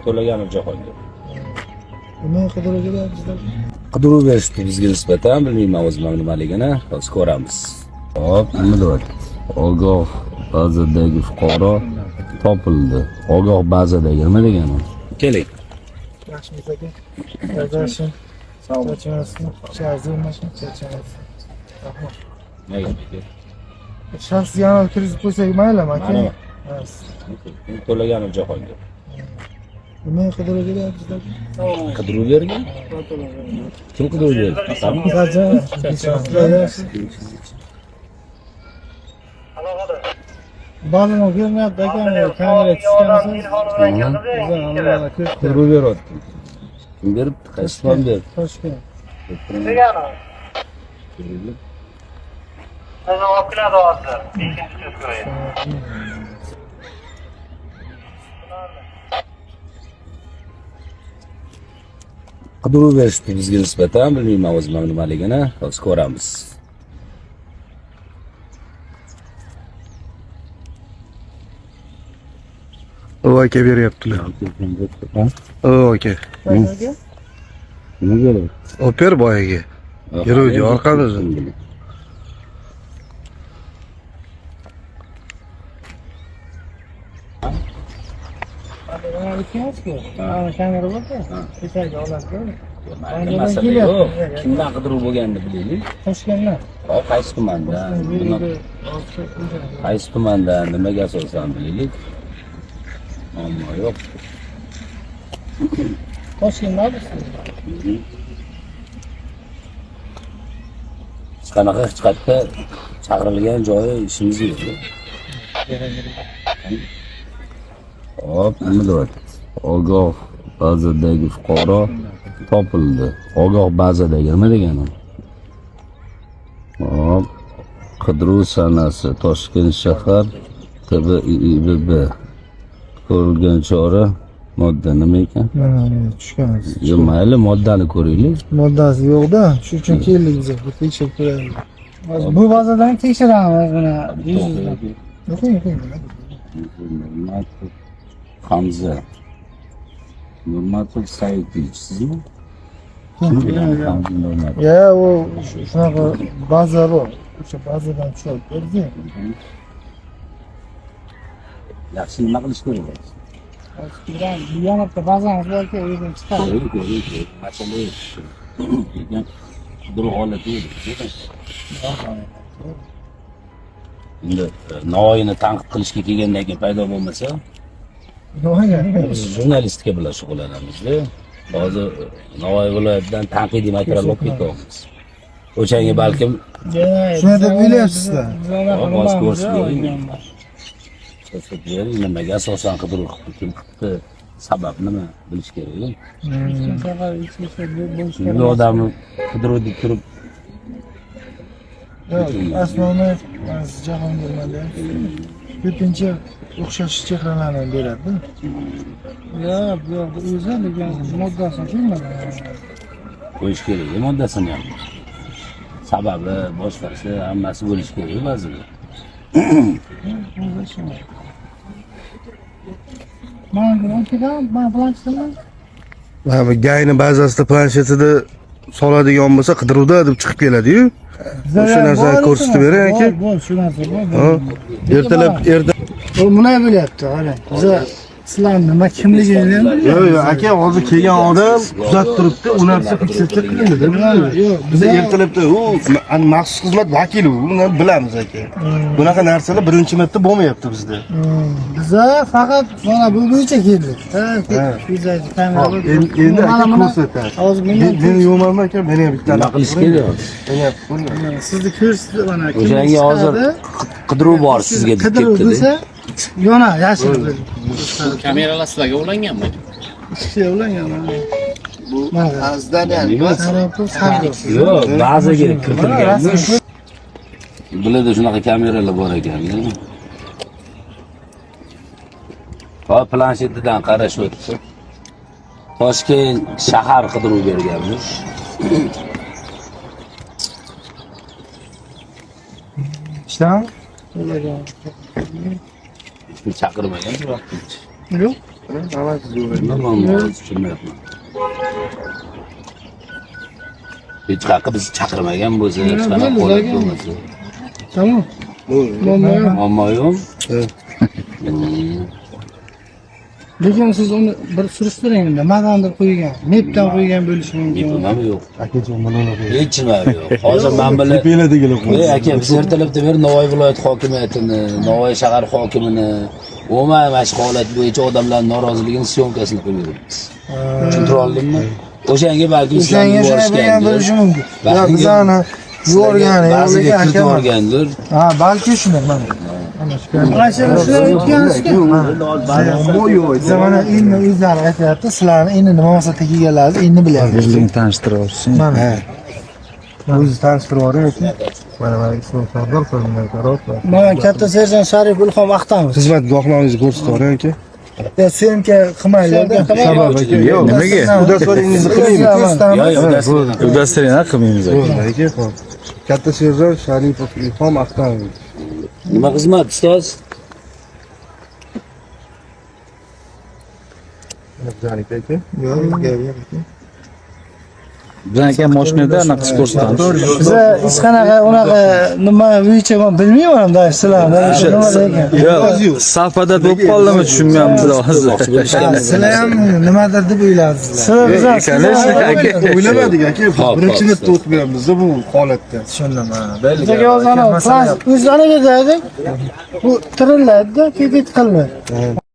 To'laganov Jahongir. Nima qidirib ketyapsizlar? Qidiruv berishdi bizga nisbatan, bilmayman o'zim nimaligini, hozir ko'ramiz. Hop, nima deyapti? Ogoh bazadagi fuqaro topildi. Ogoh bazadagi nima degani? Keling. Yaxshimiz aka. Yozashim. Charchamasmi? Charchamasmi? Charchamasmi? Rahmat. Nega? Shaxsiy yana kiritib qo'ysak maylimi aka? Mana. Ha. To'laganov Jahongir. Nima qidirib ketyapsizlar? Qidiruv bergan? Kim qidiruv berdi? Ba'zan ko'rmayapti aka, kamera tushgansiz. Qidiruv beryapti. Kim beribdi? Qaysi tomon berdi? Toshkent. Qidiruv berishdi bizga nisbatan, bilmayman o'zim nimaligini, hozir ko'ramiz. O aka beryaptilar. O aka. Nima bo'ldi? Oper boyaga. Yuruvdi orqamizda. Kamera borda. Kechagi olasiz. Masala yo'q. Kimdan qidiruv bo'lganini bilaylik. Toshkentdan. Qaysi tumandan? Qaysi tumandan? Nimaga asosan bilaylik. Ammo yo'q. Toshkentdan. Hech qanaqa hech qayerda chaqirilgan joyi ishimiz yo'q. Hop, nima deyapti? Ogoh bazadagi fuqaro topildi. Ogoh bazadagi nima degani? Hop, qidiruv sanasi Toshkent shahar TBIBB ko'rilgan chora modda nima ekan? Mana tushganmiz. Yo'q, mayli, moddani ko'raylik. Moddasi yo'q-da, shu uchun keldik biz. Tekshirib ko'raylik. Bu bazadan tekshiramiz buni. Yo'q. Hamza Nurmatov Saidovich sizmi? Ya, o shunaqa baza bor. O'sha bazadan tushib berdi. Yaxshi nima qilish kerak? Bu yoqda bazamiz borki, o'zim chiqadi. Masala yo'q. Qidiruv holati edi. Endi Navoiyni tanqid qilishga kelgandan keyin paydo bo'lmasa, biz jurnalistika bilan shug'ullanamiz-da. Hozir Navoiy viloyatidan tanqidiy material olib ketyapmiz. O'shanga balkim shuni deb o'ylayapsizlar. hozir ko'rsatib bering, nimaga asosan qidiruv qildi, sabab nima bilish kerak. Shunday odamni qidiruv deb turib Asnoviy Jahongir ko'pincha o'xshash chehralarni beradi. Yo'q, o'zi degan moddasini tushunmadim. qo'yish kerak, moddasini ham. Sababi, boshqasi, hammasi bo'lish kerak ba'zida. Mana planshetdan. Mana bu gayni bazasida planshetida soladigan bo'lsa qidiruvda deb chiqib keladi-yu. O'sha narsani ko'rsatib bering aka. Shu narsa bor. Ertalab Buni bo'lyapti, qarang. Sizlar nima kimligini yo'q, aka, hozir kelgan odam kuzatib turibdi, u narsa fiksasiya qilindi-da. yo'q, Biz ertalabda u maxsus xizmat vakili, uni bilamiz aka. Bunaqa narsalar birinchi marta bo'lmayapti bizda. Biza faqat mana bu bo'yicha keldik. Endi aka ko'rsatadi. Hozir Men yo'qman aka, meni ham bitta Nima qilish kerak? sizni ko'rsatib mana O'shanga hozir qidiruv bor sizga deb qidiruv ketdi-da. desa, yona yashil. Kameralar sizlarga ulanganmi? Ishga ulangan. Bu azdan Yo'q, ba'ziga kiritilganmish. Bularda shunaqa kameralar bor ekan. Hop, planshetidan qarash o'tdi. Toshkent shahar qidiruv berganmish. ishdan Hech kim chaqirmagan bu vaqtgacha. yo'q. Nima tushunmayapman. Hech qanaqa biz chaqirmagan bo'lsa, hech qanaqa holat bo'lmasa. Tamam. Muammo yo'q. Lekin siz uni bir surishtiring, nimadandir qo'ygan, mepdan qo'ygan bo'lishi mumkin. Nima yo'q. Akajon mana Hech nima yo'q. Hozir men bilan Beladigilar ey aka, biz ertalabdan beri Navoiy viloyat hokimiyatini, Navoiy shahar hokimini, umuman mana shu holat bo'yicha odamlarning noroziligini syomkasini qilib yuribmiz. Tushuntira oldimmi? O'shanga balki O'shanga shunday bo'lgan bo'lishi mumkin. Ya bizani yuborgani, ba'ziga kiritib yuborgandir. Ha, balki shunday mana. Mana shunday aytgansiz-ku. Siz mana endi o'zlari aytyapti, sizlarni endi nima maqsadda kelganlaringizni endi bilyapsiz. O'zingni tanishtirib olsin. Mana. o'zi tanishtirib yuboring aka. Mana ismim Sardor qo'limdan qaror. Mana katta serjant Sharif Ilhom Axtamov. Xizmat guvohnomangizni ko'rsatib yuboring aka. Ya syomka qilmaylar-da. Sabab aka. Yo'q. Nimaga? Udastvoringizni qilaymi? Yo'q, Udastrini qilmaymiz aka. Bo'ldi aka, xo'p. Katta serjant Sharipov Ilhom Axtamov. nima xizmat ustoz? Janik aka. Yo'q, yo'q. Bizdan aka mashinada anaqa qilib ko'rsatamiz. Biza hech qanaqa unaqa nima bo'yicha men bilmayman da sizlarni nima degan. Yo'q, safhada bo'lib qoldimi tushunmayapmiz hozir. Sizlar ham nimadir deb o'yladingizlar. Sizlar aka. O'ylamadik aka. Birinchi marta o'tmayapmiz bu holatda. tushunaman. Bizga hozir ana o'zlariga dedik. Bu tiriladi-da, ket qilmaydi.